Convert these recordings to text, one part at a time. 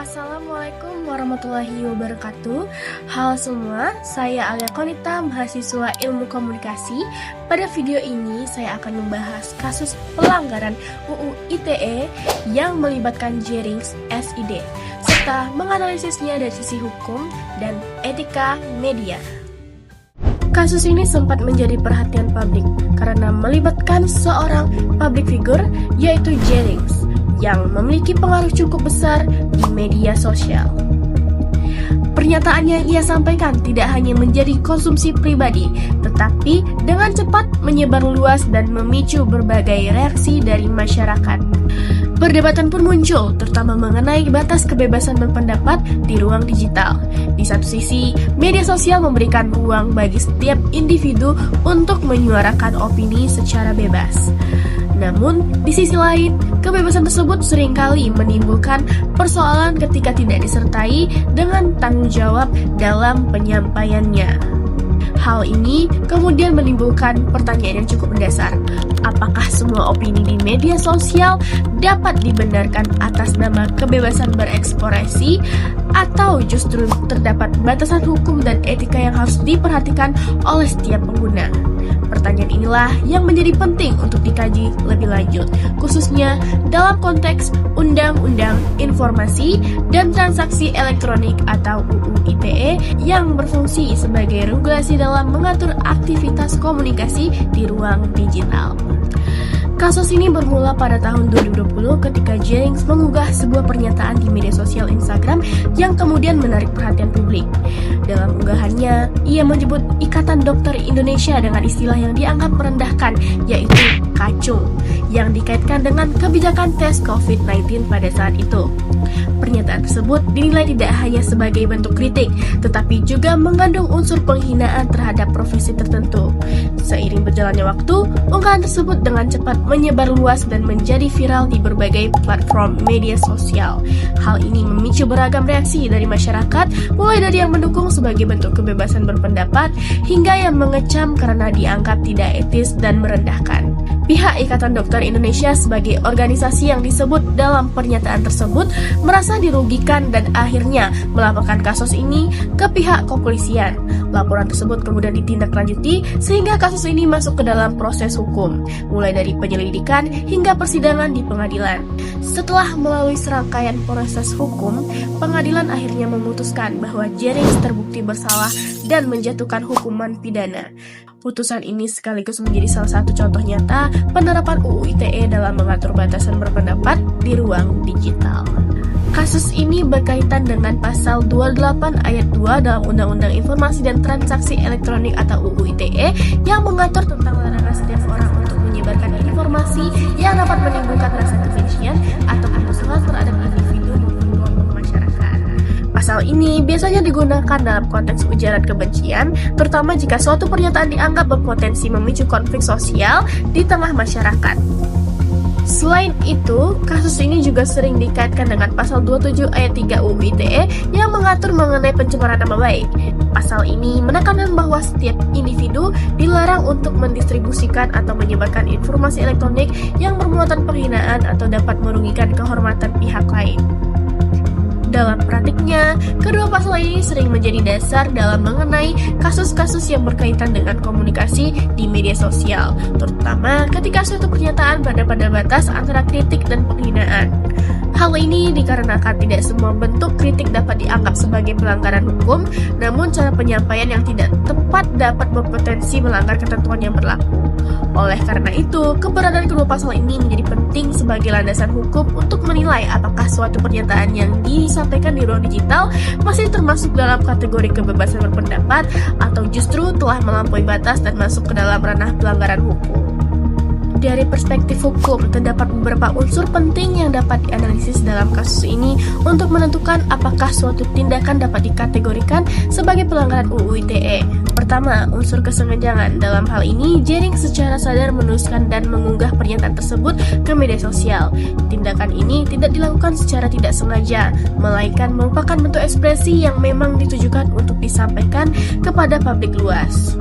Assalamualaikum warahmatullahi wabarakatuh. Halo semua, saya Alia Konita, mahasiswa Ilmu Komunikasi. Pada video ini saya akan membahas kasus pelanggaran UU ITE yang melibatkan Jerings SID, serta menganalisisnya dari sisi hukum dan etika media. Kasus ini sempat menjadi perhatian publik karena melibatkan seorang public figure, yaitu Jerings, yang memiliki pengaruh cukup besar di media sosial. Pernyataan yang ia sampaikan tidak hanya menjadi konsumsi pribadi, tetapi dengan cepat menyebar luas dan memicu berbagai reaksi dari masyarakat. Perdebatan pun muncul, terutama mengenai batas kebebasan berpendapat di ruang digital. Di satu sisi, media sosial memberikan ruang bagi setiap individu untuk menyuarakan opini secara bebas. Namun, di sisi lain, kebebasan tersebut seringkali menimbulkan persoalan ketika tidak disertai dengan tanggung jawab dalam penyampaiannya. Hal ini kemudian menimbulkan pertanyaan yang cukup mendasar. Apakah semua opini di media sosial dapat dibenarkan atas nama kebebasan berekspresi, atau justru terdapat batasan hukum dan etika yang harus diperhatikan oleh setiap pengguna? Pertanyaan inilah yang menjadi penting untuk dikaji lebih lanjut, khususnya dalam konteks Undang-Undang Informasi dan Transaksi Elektronik atau UU ITE yang berfungsi sebagai regulasi dalam mengatur aktivitas komunikasi di ruang digital. Kasus ini bermula pada tahun 2020 ketika Jerings mengunggah sebuah pernyataan di media sosial Instagram yang kemudian menarik perhatian publik. Dalam unggahannya, ia menyebut Ikatan Dokter Indonesia dengan istilah yang dianggap merendahkan, yaitu kacung, yang dikaitkan dengan kebijakan tes COVID-19 pada saat itu. Pernyataan tersebut dinilai tidak hanya sebagai bentuk kritik, tetapi juga mengandung unsur penghinaan terhadap profesi tertentu. Seiring berjalannya waktu, unggahan tersebut dengan cepat menyebar luas dan menjadi viral di berbagai platform media sosial. Hal ini memicu beragam reaksi dari masyarakat, mulai dari yang mendukung sebagai bentuk kebebasan berpendapat, hingga yang mengecam karena dianggap tidak etis dan merendahkan. Pihak Ikatan Dokter Indonesia sebagai organisasi yang disebut dalam pernyataan tersebut merasa dirugikan dan akhirnya melaporkan kasus ini ke pihak kepolisian. Laporan tersebut kemudian ditindaklanjuti sehingga kasus ini masuk ke dalam proses hukum, mulai dari penyelidikan hingga persidangan di pengadilan. Setelah melalui serangkaian proses hukum, pengadilan akhirnya memutuskan bahwa Jerings terbukti bersalah dan menjatuhkan hukuman pidana. Putusan ini sekaligus menjadi salah satu contoh nyata penerapan UU ITE dalam mengatur batasan berpendapat di ruang digital. Kasus ini berkaitan dengan pasal 28 ayat 2 dalam Undang-Undang Informasi dan Transaksi Elektronik atau UU ITE yang mengatur tentang larangan setiap orang untuk menyebarkan informasi yang dapat menimbulkan rasa kebencian atau permusuhan terhadap individu maupun kelompok masyarakat. Pasal ini biasanya digunakan dalam konteks ujaran kebencian, terutama jika suatu pernyataan dianggap berpotensi memicu konflik sosial di tengah masyarakat. Selain itu, kasus ini juga sering dikaitkan dengan pasal 27 ayat 3 UU ITE yang mengatur mengenai pencemaran nama baik. Pasal ini menekankan bahwa setiap individu dilarang untuk mendistribusikan atau menyebarkan informasi elektronik yang bermuatan penghinaan atau dapat merugikan kehormatan pihak lain. Dalam praktiknya, kedua pasal ini sering menjadi dasar dalam mengenai kasus-kasus yang berkaitan dengan komunikasi di media sosial, terutama ketika suatu pernyataan berada pada batas antara kritik dan penghinaan. Hal ini dikarenakan tidak semua bentuk kritik dapat dianggap sebagai pelanggaran hukum, namun cara penyampaian yang tidak tepat dapat berpotensi melanggar ketentuan yang berlaku. Oleh karena itu, keberadaan kedua pasal ini menjadi penting sebagai landasan hukum untuk menilai apakah suatu pernyataan yang disampaikan di ruang digital masih termasuk dalam kategori kebebasan berpendapat atau justru telah melampaui batas dan masuk ke dalam ranah pelanggaran hukum. Dari perspektif hukum, terdapat beberapa unsur penting yang dapat dianalisis dalam kasus ini untuk menentukan apakah suatu tindakan dapat dikategorikan sebagai pelanggaran UU ITE. Pertama, unsur kesengajaan. Dalam hal ini, Jerings secara sadar menuliskan dan mengunggah pernyataan tersebut ke media sosial. Tindakan ini tidak dilakukan secara tidak sengaja, melainkan merupakan bentuk ekspresi yang memang ditujukan untuk disampaikan kepada publik luas.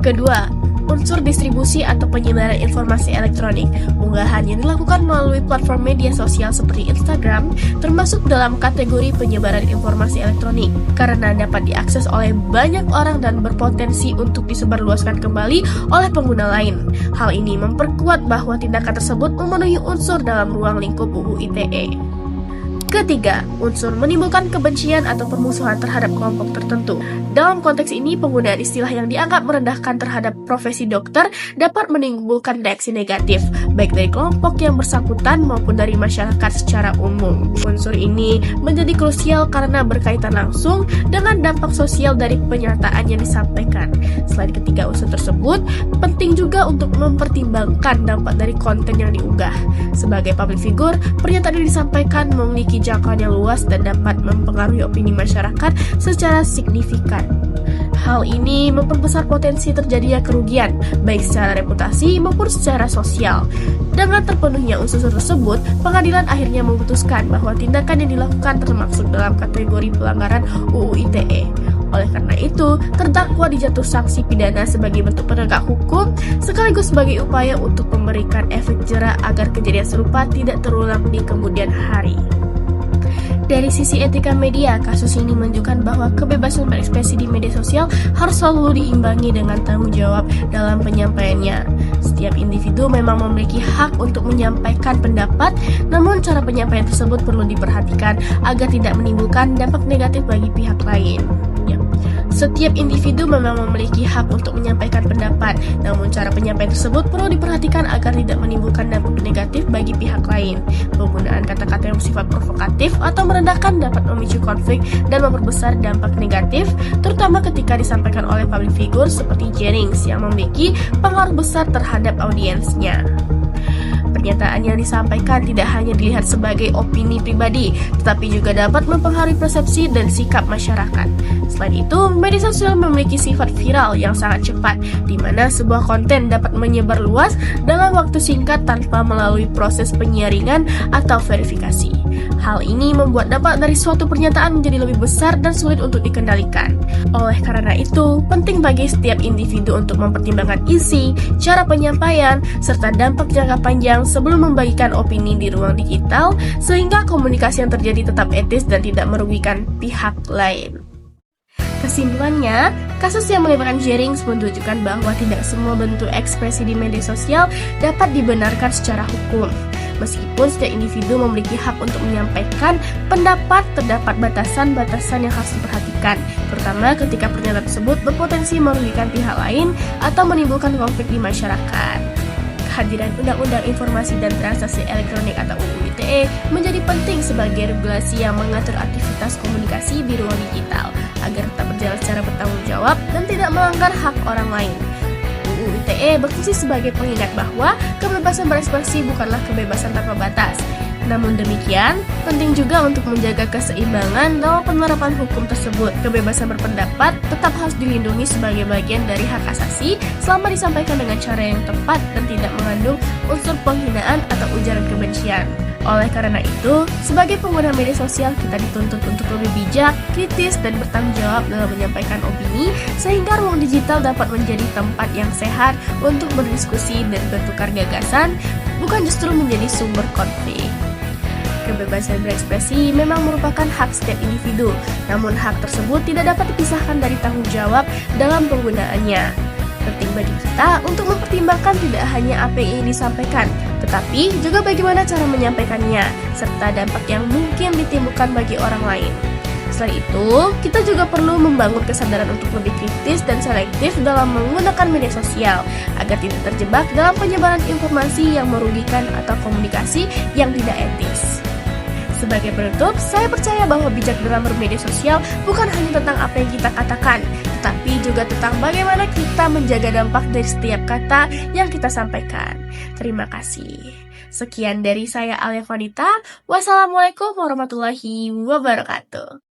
Kedua, Unsur distribusi atau penyebaran informasi elektronik. Unggahan yang dilakukan melalui platform media sosial seperti Instagram termasuk dalam kategori penyebaran informasi elektronik karena dapat diakses oleh banyak orang dan berpotensi untuk disebarluaskan kembali oleh pengguna lain. Hal ini memperkuat bahwa tindakan tersebut memenuhi unsur dalam ruang lingkup UU ITE. Ketiga, unsur menimbulkan kebencian atau permusuhan terhadap kelompok tertentu. Dalam konteks ini, penggunaan istilah yang dianggap merendahkan terhadap profesi dokter dapat menimbulkan reaksi negatif, baik dari kelompok yang bersangkutan maupun dari masyarakat secara umum. Unsur ini menjadi krusial karena berkaitan langsung dengan dampak sosial dari pernyataan yang disampaikan. Selain ketiga unsur tersebut, penting juga untuk mempertimbangkan dampak dari konten yang diunggah. Sebagai public figure, pernyataan yang disampaikan memiliki jangkauan yang luas dan dapat mempengaruhi opini masyarakat secara signifikan. Hal ini memperbesar potensi terjadinya kerugian, baik secara reputasi maupun secara sosial. Dengan terpenuhnya unsur tersebut, pengadilan akhirnya memutuskan bahwa tindakan yang dilakukan termasuk dalam kategori pelanggaran UU ITE. Oleh karena itu, terdakwa dijatuh sanksi pidana sebagai bentuk penegak hukum, sekaligus sebagai upaya untuk memberikan efek jera agar kejadian serupa tidak terulang di kemudian hari. Dari sisi etika media, kasus ini menunjukkan bahwa kebebasan berekspresi di media sosial harus selalu diimbangi dengan tanggung jawab dalam penyampaiannya. Setiap individu memang memiliki hak untuk menyampaikan pendapat, namun cara penyampaian tersebut perlu diperhatikan agar tidak menimbulkan dampak negatif bagi pihak lain. Setiap individu memang memiliki hak untuk menyampaikan pendapat, namun cara penyampaian tersebut perlu diperhatikan agar tidak menimbulkan dampak negatif bagi pihak lain. Penggunaan kata-kata yang bersifat provokatif atau merendahkan dapat memicu konflik dan memperbesar dampak negatif, terutama ketika disampaikan oleh public figure seperti Jennings yang memiliki pengaruh besar terhadap audiensnya. Pernyataan yang disampaikan tidak hanya dilihat sebagai opini pribadi, tetapi juga dapat mempengaruhi persepsi dan sikap masyarakat. Selain itu, media sosial memiliki sifat viral yang sangat cepat, di mana sebuah konten dapat menyebar luas dalam waktu singkat tanpa melalui proses penyaringan atau verifikasi. Hal ini membuat dampak dari suatu pernyataan menjadi lebih besar dan sulit untuk dikendalikan. Oleh karena itu, penting bagi setiap individu untuk mempertimbangkan isi, cara penyampaian, serta dampak jangka panjang sebelum membagikan opini di ruang digital, sehingga komunikasi yang terjadi tetap etis dan tidak merugikan pihak lain. Kesimpulannya, kasus yang melibatkan Jennings menunjukkan bahwa tidak semua bentuk ekspresi di media sosial dapat dibenarkan secara hukum. Meskipun setiap individu memiliki hak untuk menyampaikan pendapat, terdapat batasan-batasan yang harus diperhatikan, terutama ketika pernyataan tersebut berpotensi merugikan pihak lain atau menimbulkan konflik di masyarakat. Kehadiran Undang-Undang Informasi dan Transaksi Elektronik atau UU ITE menjadi penting sebagai regulasi yang mengatur aktivitas komunikasi di ruang digital agar tetap berjalan secara bertanggung jawab dan tidak melanggar hak orang lain. UU ITE berfungsi sebagai pengingat bahwa kebebasan berekspresi bukanlah kebebasan tanpa batas. Namun demikian, penting juga untuk menjaga keseimbangan dalam penerapan hukum tersebut. Kebebasan berpendapat tetap harus dilindungi sebagai bagian dari hak asasi selama disampaikan dengan cara yang tepat dan tidak mengandung unsur penghinaan atau ujaran kebencian. Oleh karena itu, sebagai pengguna media sosial kita dituntut untuk lebih bijak, kritis, dan bertanggung jawab dalam menyampaikan opini sehingga ruang digital dapat menjadi tempat yang sehat untuk berdiskusi dan bertukar gagasan, bukan justru menjadi sumber konflik. Kebebasan berekspresi memang merupakan hak setiap individu, namun hak tersebut tidak dapat dipisahkan dari tanggung jawab dalam penggunaannya. Penting bagi kita untuk mempertimbangkan tidak hanya apa yang ingin disampaikan, tetapi juga bagaimana cara menyampaikannya, serta dampak yang mungkin ditimbulkan bagi orang lain. Selain itu, kita juga perlu membangun kesadaran untuk lebih kritis dan selektif dalam menggunakan media sosial, agar tidak terjebak dalam penyebaran informasi yang merugikan atau komunikasi yang tidak etis. Sebagai penutup, saya percaya bahwa bijak dalam bermedia sosial bukan hanya tentang apa yang kita katakan, tetapi juga tentang bagaimana kita menjaga dampak dari setiap kata yang kita sampaikan. Terima kasih. Sekian dari saya Alia Vanita. Wassalamualaikum warahmatullahi wabarakatuh.